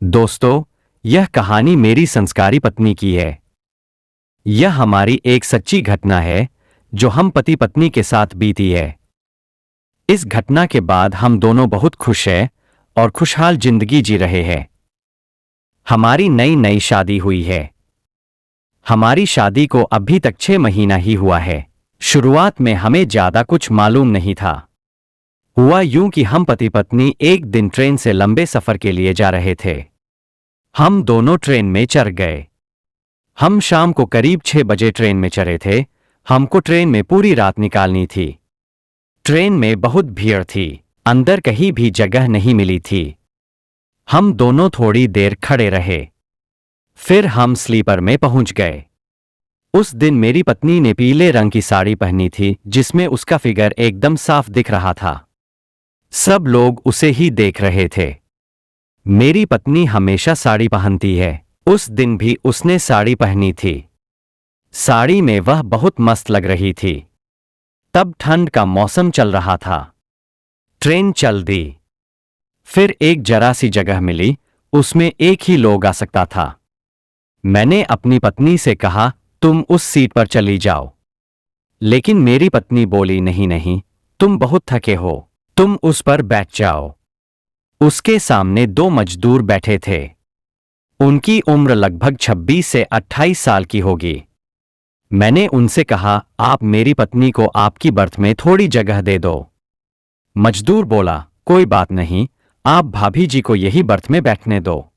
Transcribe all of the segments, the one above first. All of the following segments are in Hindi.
दोस्तों, यह कहानी मेरी संस्कारी पत्नी की है। यह हमारी एक सच्ची घटना है जो हम पति पत्नी के साथ बीती है। इस घटना के बाद हम दोनों बहुत खुश हैं और खुशहाल जिंदगी जी रहे हैं। हमारी नई नई शादी हुई है। हमारी शादी को अभी तक 6 महीना ही हुआ है। शुरुआत में हमें ज्यादा कुछ मालूम नहीं था। हुआ यूं कि हम पति पत्नी एक दिन ट्रेन से लंबे सफर के लिए जा रहे थे। हम दोनों ट्रेन में चढ़ गए। हम शाम को करीब 6 बजे ट्रेन में चढ़े थे। हमको ट्रेन में पूरी रात निकालनी थी। ट्रेन में बहुत भीड़ थी, अंदर कहीं भी जगह नहीं मिली थी। हम दोनों थोड़ी देर खड़े रहे, फिर हम स्लीपर में पहुंच गए। उस दिन मेरी पत्नी ने पीले रंग की साड़ी पहनी थी जिसमें उसका फिगर एकदम साफ दिख रहा था। सब लोग उसे ही देख रहे थे। मेरी पत्नी हमेशा साड़ी पहनती है। उस दिन भी उसने साड़ी पहनी थी। साड़ी में वह बहुत मस्त लग रही थी। तब ठंड का मौसम चल रहा था। ट्रेन चल दी। फिर एक जरा सी जगह मिली, उसमें एक ही लोग आ सकता था। मैंने अपनी पत्नी से कहा, तुम उस सीट पर चली जाओ। लेकिन मेरी पत्नी बोली, नहीं नहीं, तुम बहुत थके हो, तुम उस पर बैठ जाओ। उसके सामने 2 मजदूर बैठे थे। उनकी उम्र लगभग 26 से 28 साल की होगी। मैंने उनसे कहा, आप मेरी पत्नी को आपकी बर्थ में थोड़ी जगह दे दो। मजदूर बोला, कोई बात नहीं, आप भाभी जी को यही बर्थ में बैठने दो।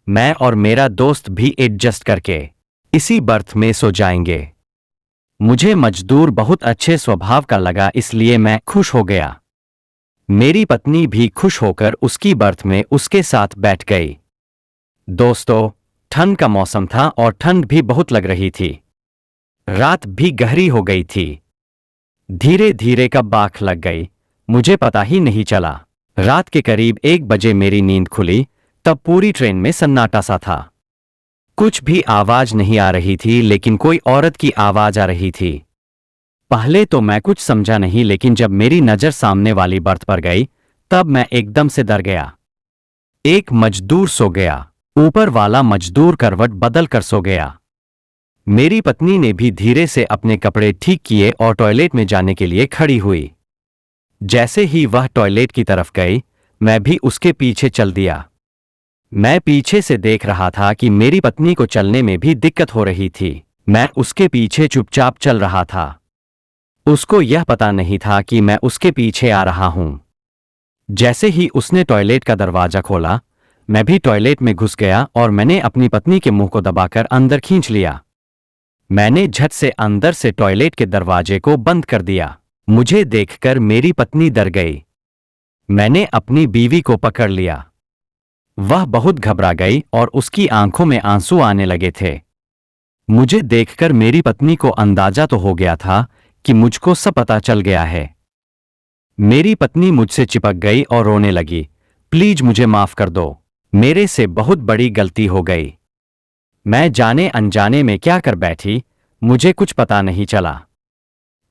मैं और मेरा दोस्त भी एडजस्ट करके इसी बर्थ में सो जाएंगे। मुझे मजदूर बहुत अच्छे स्वभाव का लगा, इसलिए मैं खुश हो गया। मेरी पत्नी भी खुश होकर उसकी बर्थ में उसके साथ बैठ गई। दोस्तों, ठंड का मौसम था और ठंड भी बहुत लग रही थी। रात भी गहरी हो गई थी। धीरे धीरे कब आंख लग गई, मुझे पता ही नहीं चला। रात के करीब 1 बजे मेरी नींद खुली। तब पूरी ट्रेन में सन्नाटा सा था। कुछ भी आवाज नहीं आ रही थी, लेकिन कोई औरत की आवाज आ रही थी। पहले तो मैं कुछ समझा नहीं, लेकिन जब मेरी नजर सामने वाली बर्थ पर गई तब मैं एकदम से डर गया। एक मजदूर सो गया। ऊपर वाला मजदूर करवट बदल कर सो गया। मेरी पत्नी ने भी धीरे से अपने कपड़े ठीक किए और टॉयलेट में जाने के लिए खड़ी हुई। जैसे ही वह टॉयलेट की तरफ गई, मैं भी उसके पीछे चल दिया। मैं पीछे से देख रहा था कि मेरी पत्नी को चलने में भी दिक्कत हो रही थी। मैं उसके पीछे चुपचाप चल रहा था। उसको यह पता नहीं था कि मैं उसके पीछे आ रहा हूं। जैसे ही उसने टॉयलेट का दरवाजा खोला, मैं भी टॉयलेट में घुस गया और मैंने अपनी पत्नी के मुंह को दबाकर अंदर खींच लिया। मैंने झट से अंदर से टॉयलेट के दरवाजे को बंद कर दिया। मुझे देखकर मेरी पत्नी डर गई। मैंने अपनी बीवी को पकड़ लिया। वह बहुत घबरा गई और उसकी आंखों में आंसू आने लगे थे। मुझे देखकर मेरी पत्नी को अंदाजा तो हो गया था कि मुझको सब पता चल गया है। मेरी पत्नी मुझसे चिपक गई और रोने लगी, प्लीज मुझे माफ कर दो, मेरे से बहुत बड़ी गलती हो गई। मैं जाने अनजाने में क्या कर बैठी, मुझे कुछ पता नहीं चला।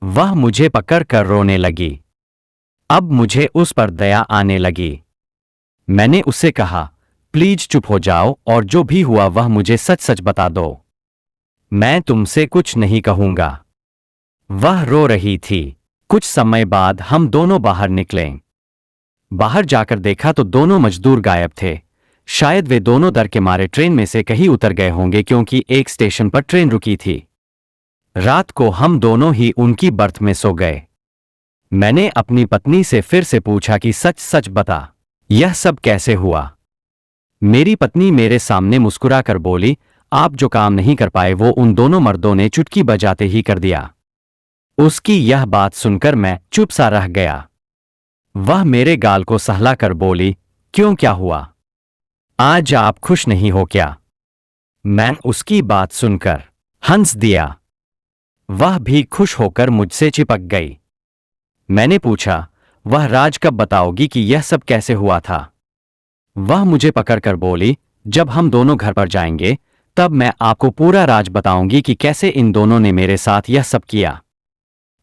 वह मुझे पकड़ कर रोने लगी। अब मुझे उस पर दया आने लगी। मैंने उससे कहा, प्लीज चुप हो जाओ और जो भी हुआ वह मुझे सच सच बता दो। मैं तुमसे कुछ नहीं कहूंगा। वह रो रही थी। कुछ समय बाद हम दोनों बाहर निकले। बाहर जाकर देखा तो दोनों मजदूर गायब थे। शायद वे दोनों डर के मारे ट्रेन में से कहीं उतर गए होंगे, क्योंकि एक स्टेशन पर ट्रेन रुकी थी। रात को हम दोनों ही उनकी बर्थ में सो गए। मैंने अपनी पत्नी से फिर से पूछा कि सच सच बता, यह सब कैसे हुआ। मेरी पत्नी मेरे सामने मुस्कुराकर बोली, आप जो काम नहीं कर पाए वो उन दोनों मर्दों ने चुटकी बजाते ही कर दिया। उसकी यह बात सुनकर मैं चुप सा रह गया। वह मेरे गाल को सहलाकर बोली, क्यों, क्या हुआ, आज आप खुश नहीं हो क्या। मैं उसकी बात सुनकर हंस दिया। वह भी खुश होकर मुझसे चिपक गई। मैंने पूछा, वह राज कब बताओगी कि यह सब कैसे हुआ था। वह मुझे पकड़कर बोली, जब हम दोनों घर पर जाएंगे तब मैं आपको पूरा राज बताऊंगी कि कैसे इन दोनों ने मेरे साथ यह सब किया।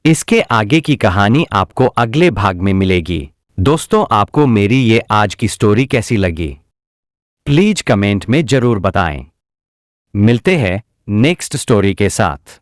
इसके आगे की कहानी आपको अगले भाग में मिलेगी। दोस्तों, आपको मेरी ये आज की स्टोरी कैसी लगी? प्लीज कमेंट में जरूर बताएं। मिलते हैं नेक्स्ट स्टोरी के साथ।